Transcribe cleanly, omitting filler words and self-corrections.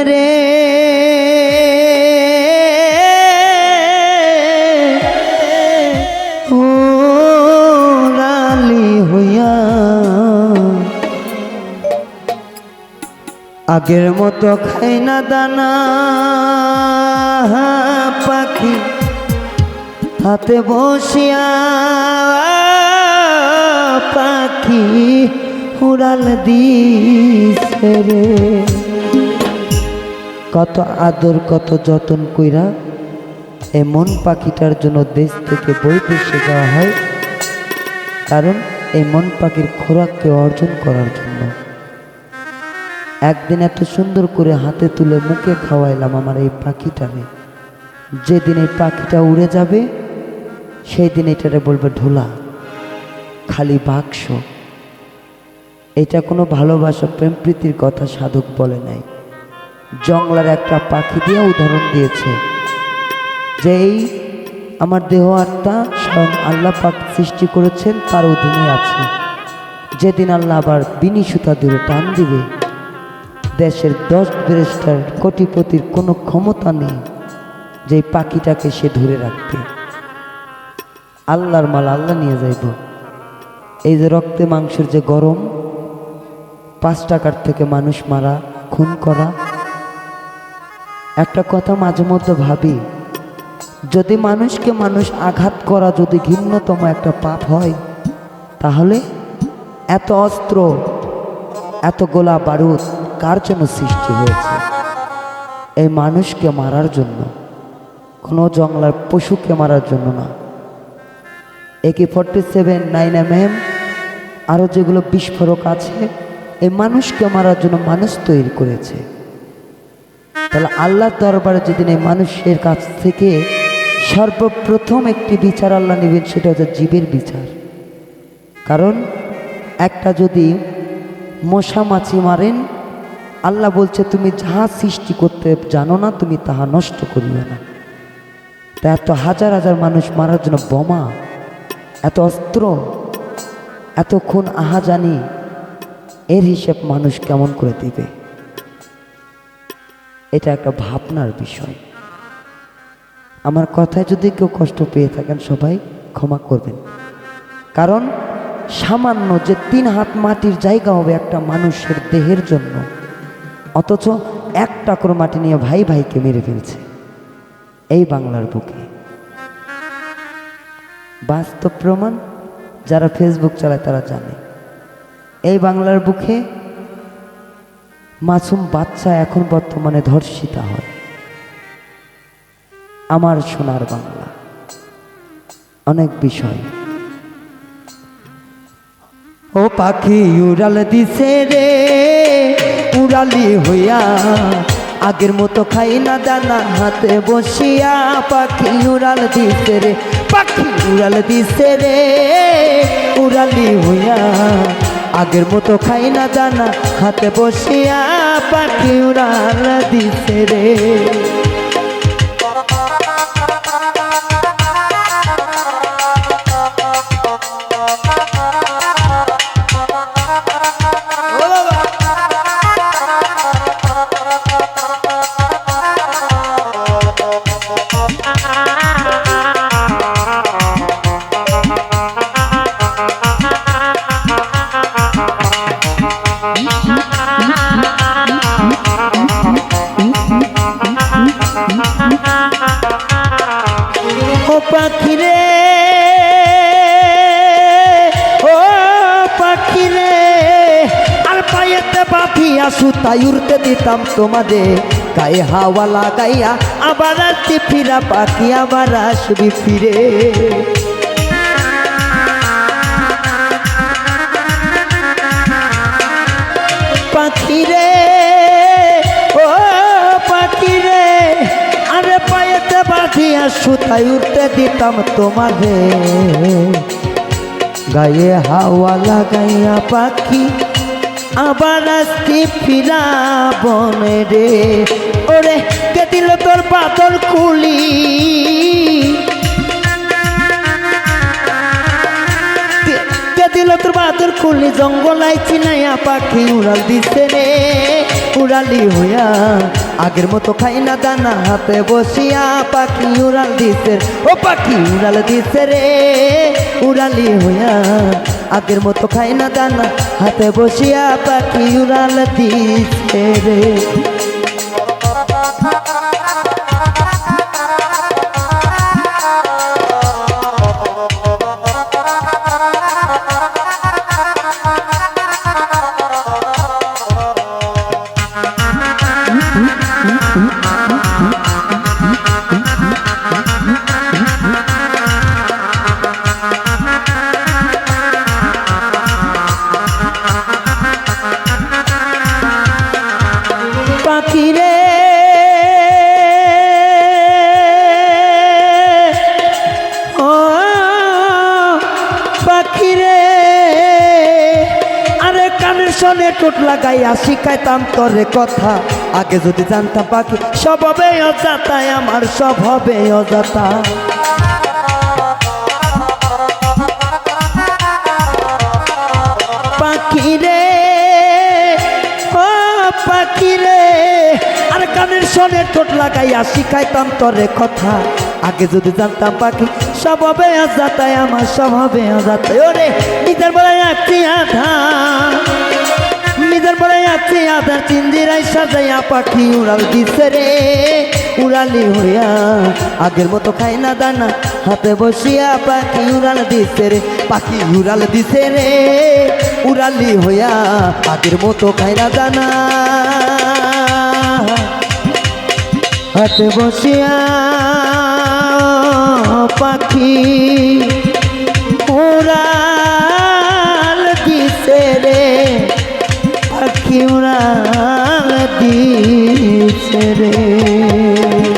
রে ও লালি হইয়া আগের মতো খাই না দানা পাখি হাতে বসিয়া পাখি উড়াল দিছে রে। কত আদর কত যত্ন কইরা এমন পাখিটার জন্য দেশ থেকে বৈদেশে যাওয়া হয়, কারণ এই মন পাখির খোরাককে অর্জন করার জন্য। একদিন এত সুন্দর করে হাতে তুলে মুখে খাওয়াইলাম আমার এই পাখিটারে। যেদিন এই পাখিটা উড়ে যাবে সেই দিন এটারে বলবে ঢোলা, খালি বাক্স। এটা কোনো ভালোবাসা প্রেম প্রীতির কথা সাধক বলে নাই, জংলার একটা পাখি দিয়ে উদাহরণ দিয়েছে যে এই আমার দেহ আত্মা স্বয়ং আল্লাহ পাক সৃষ্টি করেছেন, তার অধীনে আছে। যেদিন আল্লাহ আবার বিনি সুতা ধরে টান দিবে, দেশের 10 ব্যারিস্টার কোটিপতির কোনো ক্ষমতা নেই যে পাখিটাকে সে ধরে রাখবে। আল্লাহর মাল আল্লাহ নিয়ে যাইব। এই যে রক্তে মাংসের যে গরম, 5 টাকার থেকে মানুষ মারা, খুন করা। একটা কথা মাঝে মধ্যে ভাবি, যদি মানুষকে মানুষ আঘাত করা যদি ঘৃণ্যতম একটা পাপ হয়, তাহলে এত অস্ত্র এত গোলা বারুদ কার জন্য সৃষ্টি হয়েছে? এই মানুষকে মারার জন্য, কোনো জংলার পশুকে মারার জন্য না। AK-47, 9mm আরও যেগুলো বিস্ফোরক আছে, এই মানুষকে মারার জন্য মানুষ তৈরি করেছে। তাহলে আল্লাহর দরবারে যেদিন এই মানুষের কাছ থেকে সর্বপ্রথম একটি বিচার আল্লাহ নেবেন, সেটা হচ্ছে জীবের বিচার। কারণ একটা যদি মশা মাছি মারেন, আল্লাহ বলছে তুমি যাহা সৃষ্টি করতে জানো না, তুমি তাহা নষ্ট করিও না। তা এত হাজার হাজার মানুষ মারার জন্য বোমা, এত অস্ত্র, এত খুন আহাজানি, এর হিসেব মানুষ কেমন করে দিবে? এটা একটা ভাবনার বিষয়। আমার কথায় যদি কেউ কষ্ট পেয়ে থাকেন সবাই ক্ষমা করবেন, কারণ সামান্য যে 3 হাত মাটির জায়গা হবে একটা মানুষের দেহের জন্য, অথচ 1 টাকার মাটি নিয়ে ভাই ভাইকে মেরে ফেলছে এই বাংলার বুকে। বাস্তব প্রমাণ, যারা ফেসবুক চালায় তারা জানে। এই বাংলার বুকে মাসুম বাচ্চা এখন বর্তমানে ধর্ষিতা হয়। আমার সোনার বাংলা, অনেক বিষয়। ও পাখি উড়াল দিছে রে উড়ালি হইয়া, আগের মতো খাই না দানা হাতে বসিয়া। পাখি উড়াল দিছে রে, পাখি উড়াল দিছে রে উড়ালি হইয়া, আগের মতো খাই না দানা হাতে বসিয়া। পাখি উড়াল দিছে রে। ও পাখি রে, ও পাখি রে, আর পায়েতে বাঁধিয়া সুতাই উড়তে দিতাম তোমাদের, গায়ে হাওয়া লাগাইয়া আবার আসছি ফিরা পাখি, আবার আসবি ফিরে। পাখি রে, ও পাখি রে, আরে পায়েতে বাঁধিয়া সুতাই উঠতে দিতাম তোমাদের, গায়ে হাওয়া লাগাইয়া পাখি আবার আসছি ফিরা বনে রে। ওরে কে দিল তোর বাদর কুলি, কে দিল তোর বাদর কুলি, জঙ্গল আইছি নাইয়া পাখি উড়াল দিছে রে। উড়ালি হইয়া আগের মতো খাই না দানা হাতে বসিয়া পাখি উড়াল দিছে ও পাখি উড়াল দিছে রে উড়ালি হইয়া আগের মতো খাই না দানা হাতে বসিয়া পাখি উড়াল দিছে রে পাখি রে ও পাখি রে আরে কানের সনে টোট লাগাইয়া শিখাইতাম তোরে কথা আগে যদি জানতাম পাখি স্বভাবে অজাতায় আমার স্বভাবে অজাতা পাখি রে ও পাখি রে আর কানের সনে ঠোঁট লাগাইয়া শিখাইতাম তোরে কথা আগে যদি জানতাম পাখি স্বভাবে অজাতায় আমার স্বভাবে অজাতায় ওরে নিজের বলে আছি আধা নিজের বলে আছি আধা চিন্দিরাই সাজাইয়া পাখি উড়াল দিছে রে উড়ালি হইয়া আগের মতো খাই না দানা হাতে বসিয়া পাখি উড়াল দিছে রে পাখি উড়াল দিছে রে উড়ালি হইয়া আগের মতো খাই না দানা হাতে বসিয়া পাখি উড়াল দিছে রে পাখি উড়াল দিছে রে